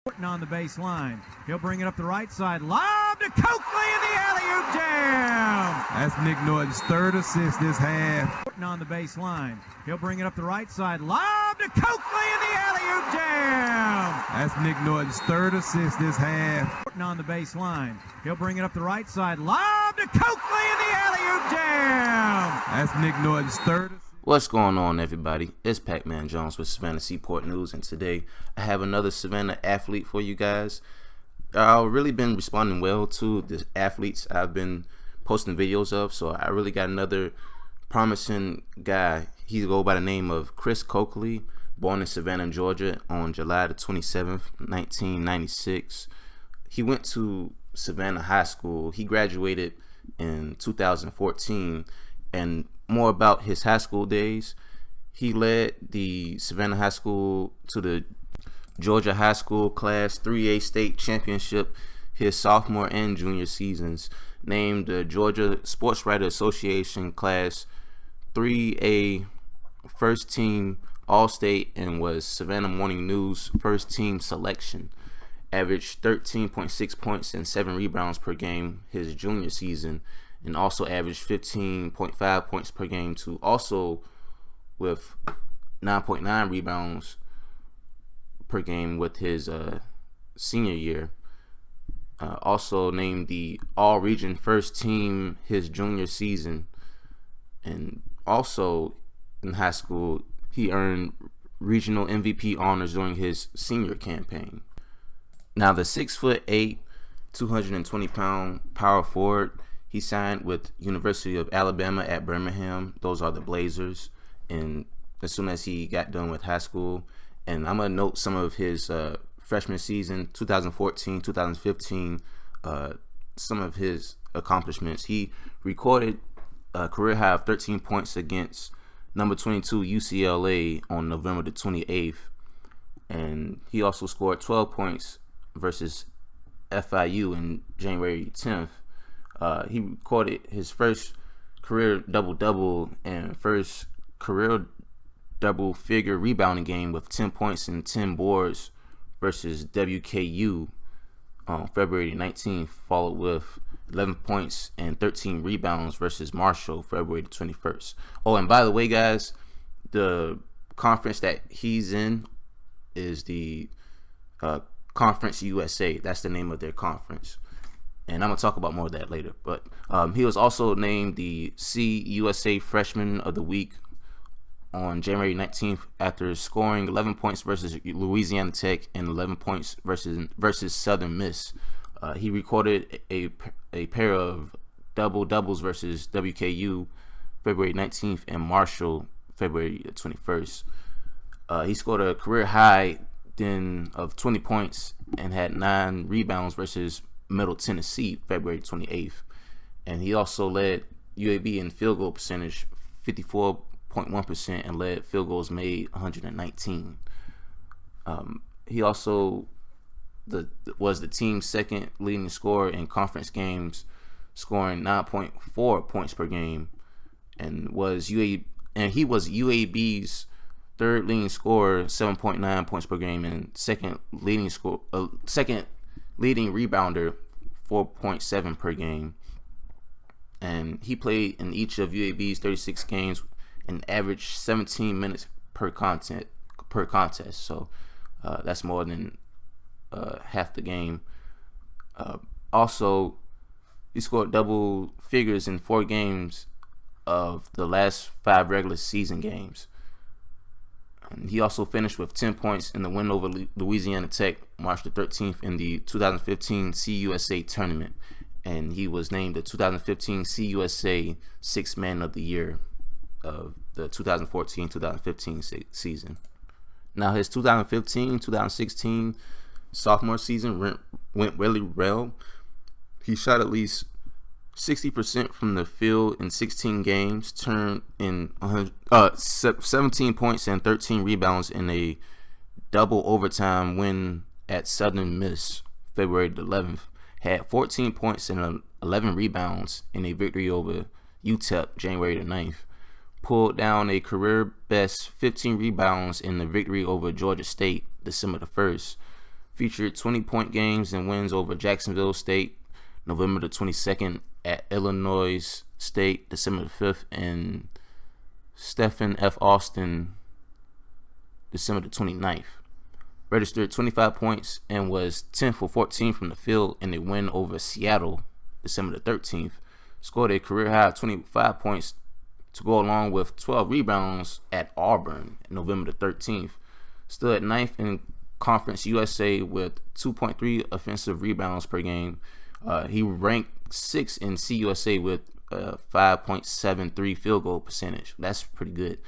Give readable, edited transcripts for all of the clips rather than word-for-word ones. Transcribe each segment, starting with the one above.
On the baseline. He'll bring it up the right side. Lob to Coakley in the alley-oop jam. That's Nick Norton's third assist this half. On the baseline. He'll bring it up the right side. Lob to Coakley in the alley-oop jam. That's Nick Norton's third assist this half. On the baseline. He'll bring it up the right side. Lob to Coakley in the alley-oop jam. That's Nick Norton's third assist. What's going on, everybody? It's Pac-Man Jones with Savannah Seaport News, and today I have another Savannah athlete for you guys. I've really been responding well to the athletes I've been posting videos of, so I really got another promising guy. He goes by the name of Chris Cokley, born in Savannah, Georgia on July the 27th, 1996. He went to Savannah High School. He graduated in 2014, and more about his high school days. He led the Savannah High School to the Georgia High School Class 3A state championship his sophomore and junior seasons, named the Georgia Sports Writer Association Class 3A first team All-State, and was Savannah Morning News first team selection. Averaged 13.6 points and 7 rebounds per game his junior season, and also averaged 15.5 points per game too, also with 9.9 rebounds per game with his senior year. Also named the All-Region first team his junior season, and also in high school he earned regional MVP honors during his senior campaign. Now the 6'8", 220-pound power forward, he signed with University of Alabama at Birmingham. Those are the Blazers. And as soon as he got done with high school, and I'm gonna note some of his freshman season, 2014, 2015, some of his accomplishments. He recorded a career high of 13 points against number 22 UCLA on November the 28th, and he also scored 12 points versus FIU in January 10th. He recorded his first career double-double and first career double-figure rebounding game with 10 points and 10 boards versus WKU on February 19th, followed with 11 points and 13 rebounds versus Marshall February 21st. Oh, and by the way, guys, the conference that he's in is the Conference USA. That's the name of their conference. And I'm going to talk about more of that later. But he was also named the CUSA Freshman of the Week on January 19th after scoring 11 points versus Louisiana Tech and 11 points versus Southern Miss. He recorded a pair of double-doubles versus WKU February 19th and Marshall February 21st. He scored a career high then of 20 points and had 9 rebounds versus Middle Tennessee February 28th, and he also led UAB in field goal percentage 54.1% and led field goals made 119. He also was the team's second leading scorer in conference games, scoring 9.4 points per game, and he was UAB's third leading scorer, 7.9 points per game, and second leading rebounder, 4.7 per game. And he played in each of UAB's 36 games and averaged 17 minutes per contest. So that's more than half the game. Also, he scored double figures in 4 games of the last 5 regular season games. He also finished with 10 points in the win over Louisiana Tech March the 13th in the 2015 CUSA tournament, and he was named the 2015 CUSA Sixth Man of the Year of the 2014-2015 season. Now his 2015-2016 sophomore season went really well. He shot at least 60% from the field in 16 games, turned in 17 points and 13 rebounds in a double overtime win at Southern Miss February 11th, had 14 points and 11 rebounds in a victory over UTEP January 9th, pulled down a career best 15 rebounds in the victory over Georgia State December the 1st, featured 20-point games and wins over Jacksonville State, November the 22nd, at Illinois State, December the 5th, and Stephen F. Austin, December the 29th. Registered 25 points and was 10 for 14 from the field in a win over Seattle, December the 13th. Scored a career high of 25 points to go along with 12 rebounds at Auburn, November the 13th. Stood ninth in Conference USA with 2.3 offensive rebounds per game. He ranked 6th in CUSA with 5.73 field goal percentage. That's pretty good.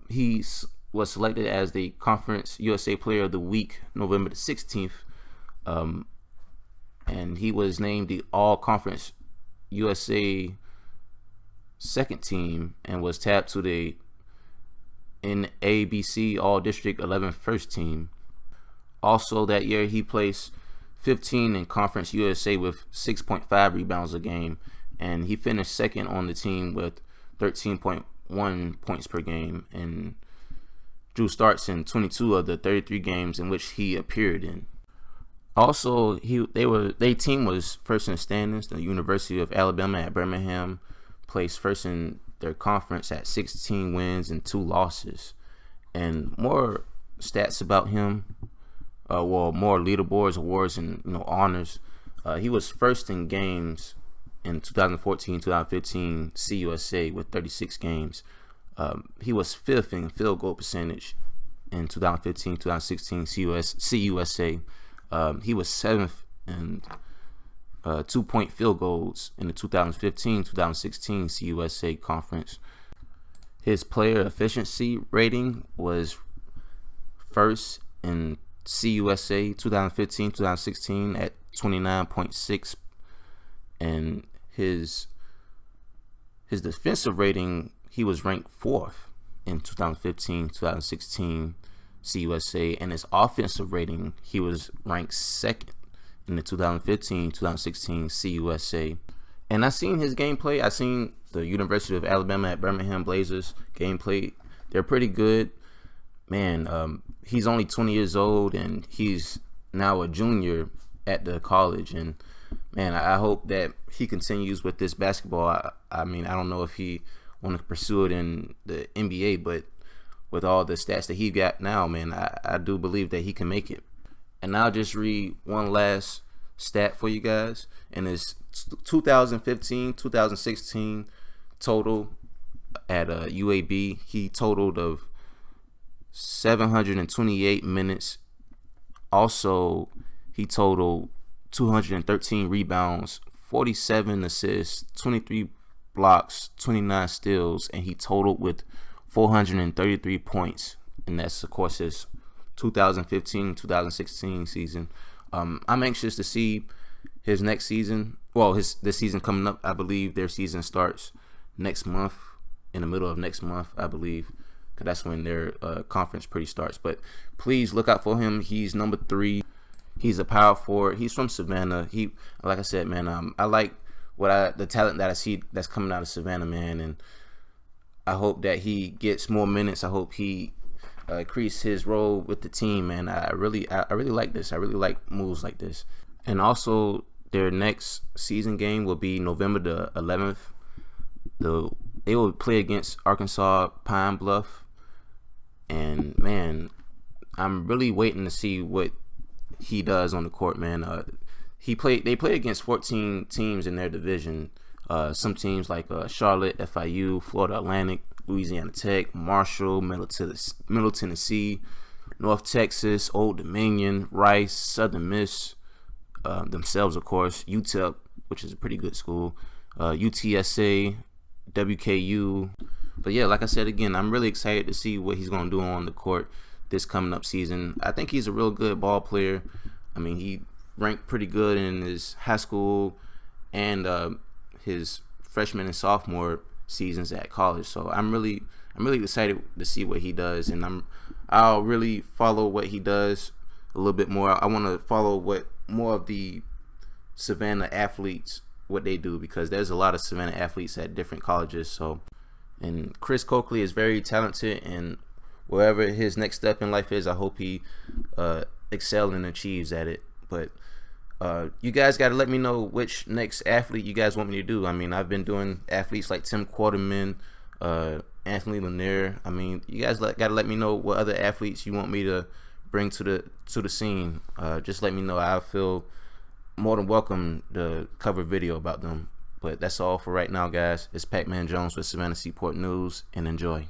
He was selected as the Conference USA Player of the Week, November the 16th. And he was named the All-Conference USA second team and was tapped to the NABC All-District 11 first team. Also that year, he placed 15 in Conference USA with 6.5 rebounds a game, and he finished second on the team with 13.1 points per game, and drew starts in 22 of the 33 games in which he appeared in. Also, their team was first in the standings. The University of Alabama at Birmingham placed first in their conference at 16 wins and 2 losses. And more stats about him, more leaderboards, awards, and honors. He was first in games in 2014-2015 CUSA with 36 games. He was 5th in field goal percentage in 2015-2016 CUSA. He was 7th in 2-point field goals in the 2015-2016 CUSA conference. His player efficiency rating was first in CUSA 2015-2016 at 29.6, and his defensive rating, he was ranked 4th in 2015-2016 CUSA, and his offensive rating, he was ranked 2nd in the 2015-2016 CUSA. And I seen his gameplay. I seen the University of Alabama at Birmingham Blazers gameplay. They're pretty good. Man, he's only 20 years old, and he's now a junior at the college. And man, I hope that he continues with this basketball. I mean, I don't know if he want to pursue it in the NBA, but with all the stats that he got now, man, I do believe that he can make it. And I'll just read one last stat for you guys. And it's 2015-2016 total at UAB. He totaled of 728 minutes. Also, he totaled 213 rebounds, 47 assists, 23 blocks, 29 steals, and he totaled with 433 points. And that's, of course, his 2015-2016 season. I'm anxious to see his next season. Well, this season coming up. I believe their season starts next month, in the middle of next month, I believe, because that's when their conference pretty starts. But please look out for him. He's number 3. He's a power forward. He's from Savannah. Like I said, man, I like the talent that I see that's coming out of Savannah, man, and I hope that he gets more minutes. I hope he increase his role with the team, man. I really like this. I really like moves like this. And also, their next season game will be November the 11th. They will play against Arkansas Pine Bluff, and man, I'm really waiting to see what he does on the court, man. They play against 14 teams in their division. Some teams like Charlotte, FIU, Florida Atlantic, Louisiana Tech, Marshall, Middle Tennessee, North Texas, Old Dominion, Rice, Southern Miss, themselves, of course, UTEP, which is a pretty good school, UTSA, WKU. But yeah, like I said again, I'm really excited to see what he's going to do on the court this coming up season. I think he's a real good ball player. I mean, he ranked pretty good in his high school and his freshman and sophomore seasons at college. So I'm really excited to see what he does, and I'll really follow what he does a little bit more. I want to follow what more of the Savannah athletes, what they do, because there's a lot of Savannah athletes at different colleges. So, and Chris Cokley is very talented, and wherever his next step in life is, I hope he excel and achieves at it. But you guys got to let me know which next athlete you guys want me to do. I mean, I've been doing athletes like Tim Quarterman, Anthony Lanier. I mean, you guys got to let me know what other athletes you want me to bring to the scene. Just let me know. I feel more than welcome to cover a video about them. But that's all for right now, guys. It's Pac-Man Jones with Savannah Seaport News, and enjoy.